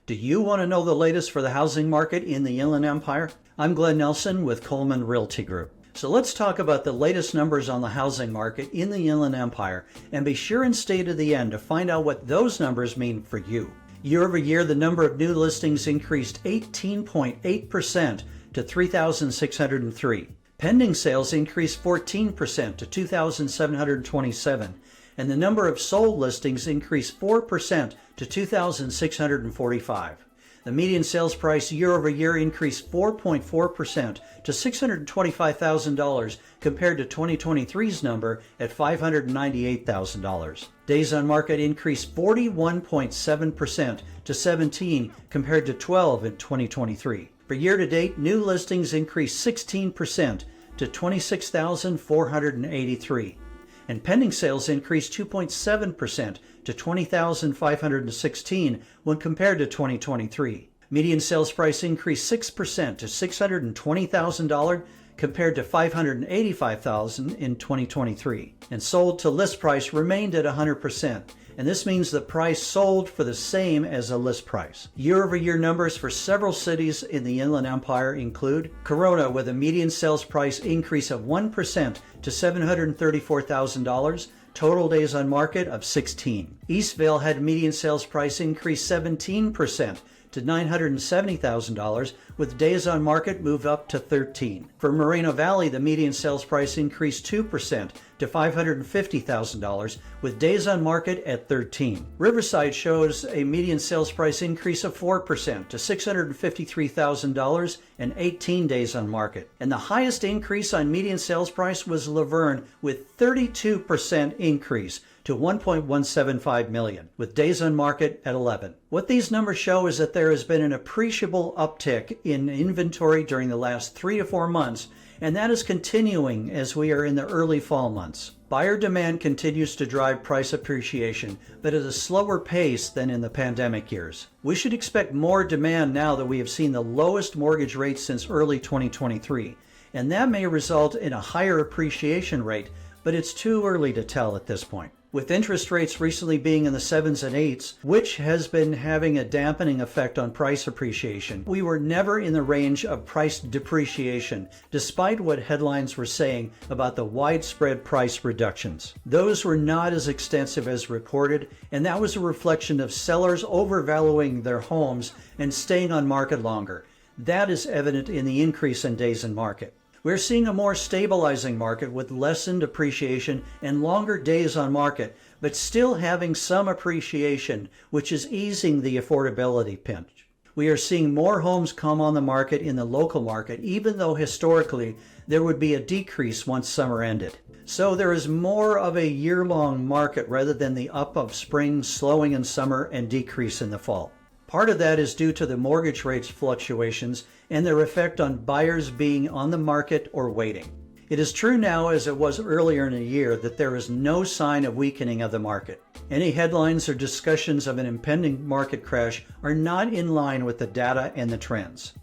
Do you want to know the latest for the housing market in the Inland Empire? I'm Glen Nelson with Coleman Realty Group. So let's talk about the latest numbers on the housing market in the Inland Empire, and be sure and stay to the end to find out what those numbers mean for you. Year over year, the number of new listings increased 18.8% to 3,603. Pending sales increased 14% to 2,727, and the number of sold listings increased 4% to 2,645. The median sales price year over year increased 4.4% to $625,000 compared to 2023's number at $598,000. Days on market increased 41.7% to 17 compared to 12 in 2023. For year to date, new listings increased 16% to 26,483. And pending sales increased 2.7% to 20,516 when compared to 2023. Median sales price increased 6% to $620,000 compared to $585,000 in 2023. And sold to list price remained at 100%. And this means the price sold for the same as a list price. Year-over-year numbers for several cities in the Inland Empire include Corona with a median sales price increase of 1% to $734,000, total days on market of 16. Eastvale had median sales price increase 17% to $970,000, with days on market move up to 13. For Moreno Valley, the median sales price increased 2% to $550,000, with days on market at 13. Riverside shows a median sales price increase of 4% to $653,000 and 18 days on market. And the highest increase on median sales price was Laverne, with 32% increase to $1.175 million, with days on market at 11. What these numbers show is that there has been an appreciable uptick in inventory during the last 3 to 4 months, and that is continuing as we are in the early fall months. Buyer demand continues to drive price appreciation, but at a slower pace than in the pandemic years. We should expect more demand now that we have seen the lowest mortgage rates since early 2023, and that may result in a higher appreciation rate, but it's too early to tell at this point. With interest rates recently being in the 7s and 8s, which has been having a dampening effect on price appreciation, we were never in the range of price depreciation, despite what headlines were saying about the widespread price reductions. Those were not as extensive as reported, and that was a reflection of sellers overvaluing their homes and staying on market longer. That is evident in the increase in days in market. We're seeing a more stabilizing market with lessened appreciation and longer days on market, but still having some appreciation, which is easing the affordability pinch. We are seeing more homes come on the market in the local market, even though historically there would be a decrease once summer ended. So there is more of a year-long market rather than the up of spring, slowing in summer, and decrease in the fall. Part of that is due to the mortgage rates fluctuations and their effect on buyers being on the market or waiting. It is true now, as it was earlier in the year, that there is no sign of weakening of the market. Any headlines or discussions of an impending market crash are not in line with the data and the trends.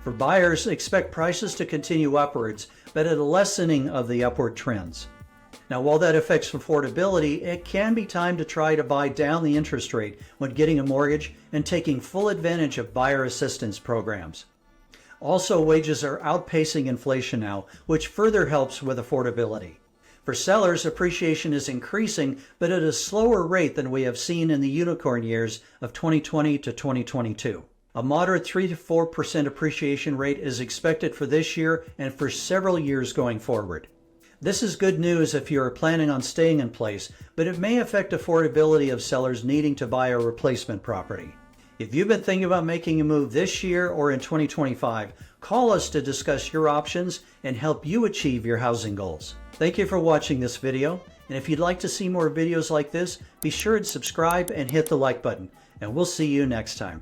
For buyers, expect prices to continue upwards, but at a lessening of the upward trends. Now, while that affects affordability, it can be time to try to buy down the interest rate when getting a mortgage and taking full advantage of buyer assistance programs. Also, wages are outpacing inflation now, which further helps with affordability. For sellers, appreciation is increasing, but at a slower rate than we have seen in the unicorn years of 2020 to 2022. A moderate 3 to 4% appreciation rate is expected for this year and for several years going forward. This is good news if you are planning on staying in place, but it may affect affordability of sellers needing to buy a replacement property. If you've been thinking about making a move this year or in 2025, call us to discuss your options and help you achieve your housing goals. Thank you for watching this video, and if you'd like to see more videos like this, be sure to subscribe and hit the like button, and we'll see you next time.